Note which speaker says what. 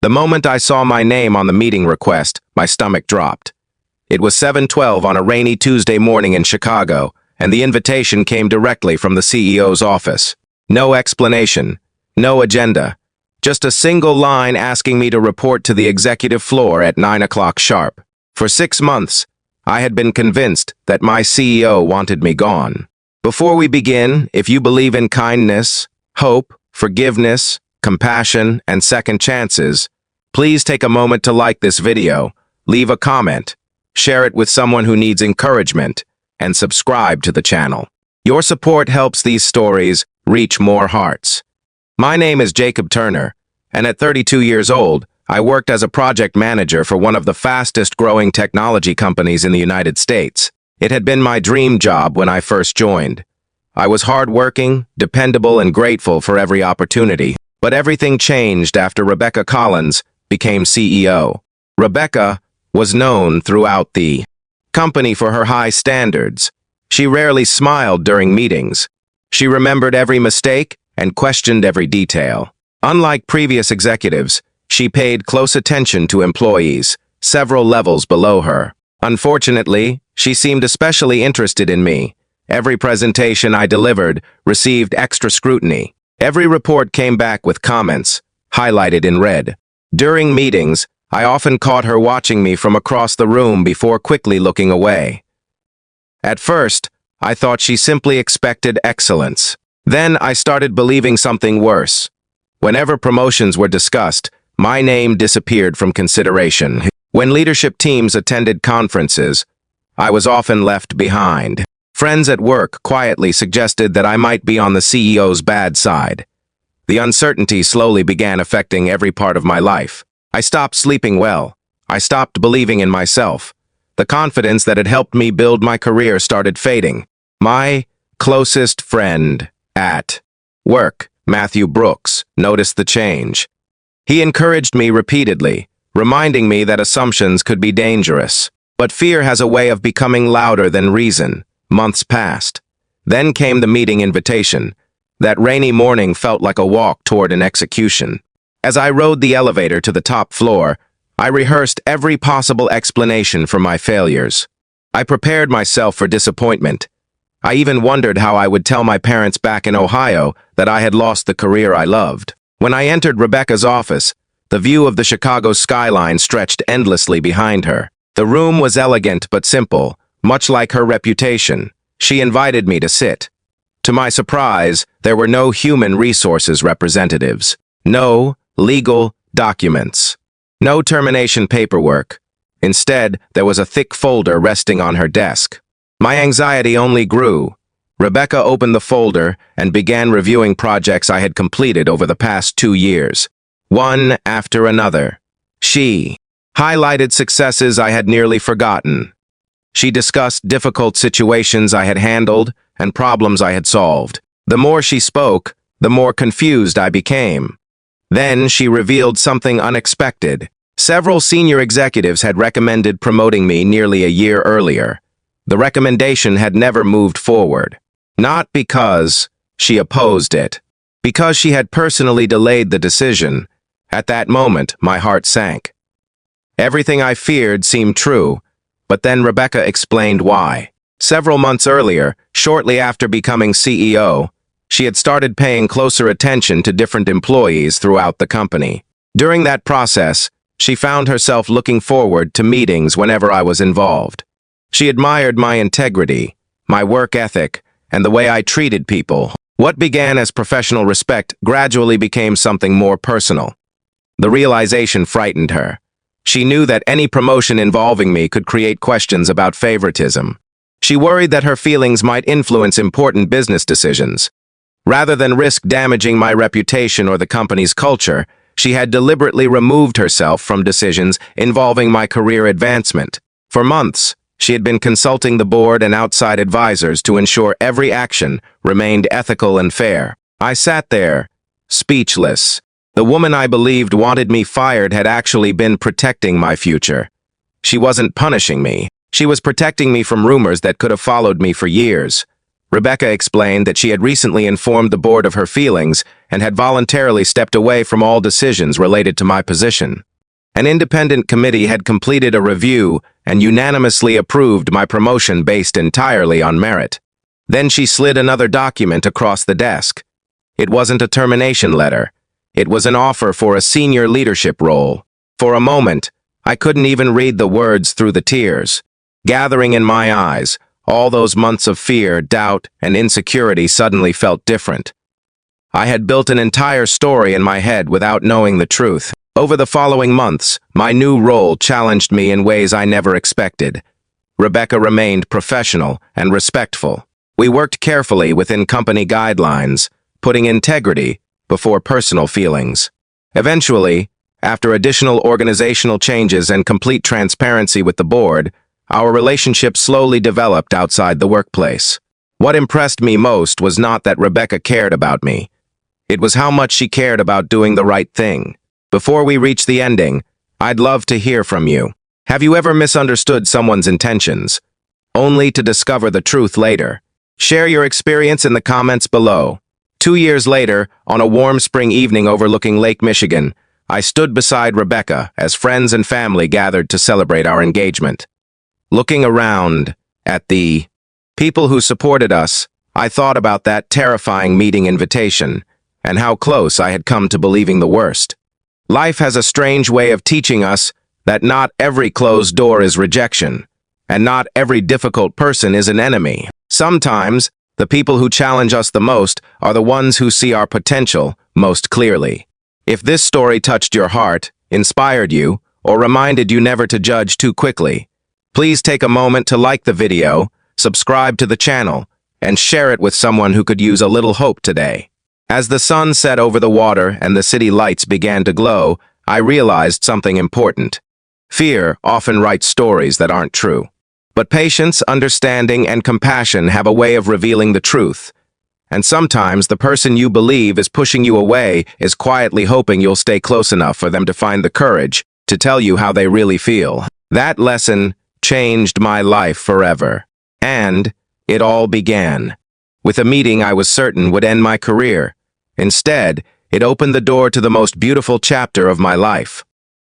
Speaker 1: The moment I saw my name on the meeting request, my stomach dropped. It was 7:12 on a rainy Tuesday morning in Chicago, and the invitation came directly from the CEO's office. No explanation, no agenda, just a single line asking me to report to the executive floor at 9 o'clock sharp. For 6 months, I had been convinced that my CEO wanted me gone. Before we begin, if you believe in kindness, hope, forgiveness, compassion, and second chances, please take a moment to like this video, leave a comment, share it with someone who needs encouragement, and subscribe to the channel. Your support helps these stories reach more hearts. My name is Jacob Turner, and at 32 years old, I worked as a project manager for one of the fastest-growing technology companies in the United States. It had been my dream job when I first joined. I was hardworking, dependable, and grateful for every opportunity. But everything changed after Rebecca Collins became CEO. Rebecca was known throughout the company for her high standards. She rarely smiled during meetings. She remembered every mistake and questioned every detail. Unlike previous executives, she paid close attention to employees, several levels below her. Unfortunately, she seemed especially interested in me. Every presentation I delivered received extra scrutiny. Every report came back with comments, highlighted in red. During meetings, I often caught her watching me from across the room before quickly looking away. At first, I thought she simply expected excellence. Then I started believing something worse. Whenever promotions were discussed, my name disappeared from consideration. When leadership teams attended conferences, I was often left behind. Friends at work quietly suggested that I might be on the CEO's bad side. The uncertainty slowly began affecting every part of my life. I stopped sleeping well. I stopped believing in myself. The confidence that had helped me build my career started fading. My closest friend at work, Matthew Brooks, noticed the change. He encouraged me repeatedly, reminding me that assumptions could be dangerous. But fear has a way of becoming louder than reason. Months passed. Then came the meeting invitation. That rainy morning felt like a walk toward an execution. As I rode the elevator to the top floor, I rehearsed every possible explanation for my failures. I prepared myself for disappointment. I even wondered how I would tell my parents back in Ohio that I had lost the career I loved. When I entered Rebecca's office, the view of the Chicago skyline stretched endlessly behind her. The room was elegant but simple. Much like her reputation, she invited me to sit. To my surprise, there were no human resources representatives, no legal documents, no termination paperwork. Instead, there was a thick folder resting on her desk. My anxiety only grew. Rebecca opened the folder and began reviewing projects I had completed over the past 2 years, one after another. She highlighted successes I had nearly forgotten. She discussed difficult situations I had handled and problems I had solved. The more she spoke, the more confused I became. Then she revealed something unexpected. Several senior executives had recommended promoting me nearly a year earlier. The recommendation had never moved forward. Not because she opposed it, because she had personally delayed the decision. At that moment, my heart sank. Everything I feared seemed true. But then Rebecca explained why. Several months earlier, shortly after becoming CEO, she had started paying closer attention to different employees throughout the company. During that process, she found herself looking forward to meetings whenever I was involved. She admired my integrity, my work ethic, and the way I treated people. What began as professional respect gradually became something more personal. The realization frightened her. She knew that any promotion involving me could create questions about favoritism. She worried that her feelings might influence important business decisions. Rather than risk damaging my reputation or the company's culture, she had deliberately removed herself from decisions involving my career advancement. For months, she had been consulting the board and outside advisors to ensure every action remained ethical and fair. I sat there, speechless. The woman I believed wanted me fired had actually been protecting my future. She wasn't punishing me. She was protecting me from rumors that could have followed me for years. Rebecca explained that she had recently informed the board of her feelings and had voluntarily stepped away from all decisions related to my position. An independent committee had completed a review and unanimously approved my promotion based entirely on merit. Then she slid another document across the desk. It wasn't a termination letter. It was an offer for a senior leadership role. For a moment, I couldn't even read the words through the tears. Gathering in my eyes, all those months of fear, doubt, and insecurity suddenly felt different. I had built an entire story in my head without knowing the truth. Over the following months, my new role challenged me in ways I never expected. Rebecca remained professional and respectful. We worked carefully within company guidelines, putting integrity before personal feelings. Eventually, after additional organizational changes and complete transparency with the board, our relationship slowly developed outside the workplace. What impressed me most was not that Rebecca cared about me. It was how much she cared about doing the right thing. Before we reach the ending, I'd love to hear from you. Have you ever misunderstood someone's intentions, only to discover the truth later? Share your experience in the comments below. 2 years later, on a warm spring evening overlooking Lake Michigan, I stood beside Rebecca as friends and family gathered to celebrate our engagement. Looking around at the people who supported us, I thought about that terrifying meeting invitation and how close I had come to believing the worst. Life has a strange way of teaching us that not every closed door is rejection, and not every difficult person is an enemy. Sometimes, the people who challenge us the most are the ones who see our potential most clearly. If this story touched your heart, inspired you, or reminded you never to judge too quickly, please take a moment to like the video, subscribe to the channel, and share it with someone who could use a little hope today. As the sun set over the water and the city lights began to glow, I realized something important. Fear often writes stories that aren't true. But patience, understanding, and compassion have a way of revealing the truth. And sometimes the person you believe is pushing you away is quietly hoping you'll stay close enough for them to find the courage to tell you how they really feel. That lesson changed my life forever. And it all began with a meeting I was certain would end my career. Instead, it opened the door to the most beautiful chapter of my life.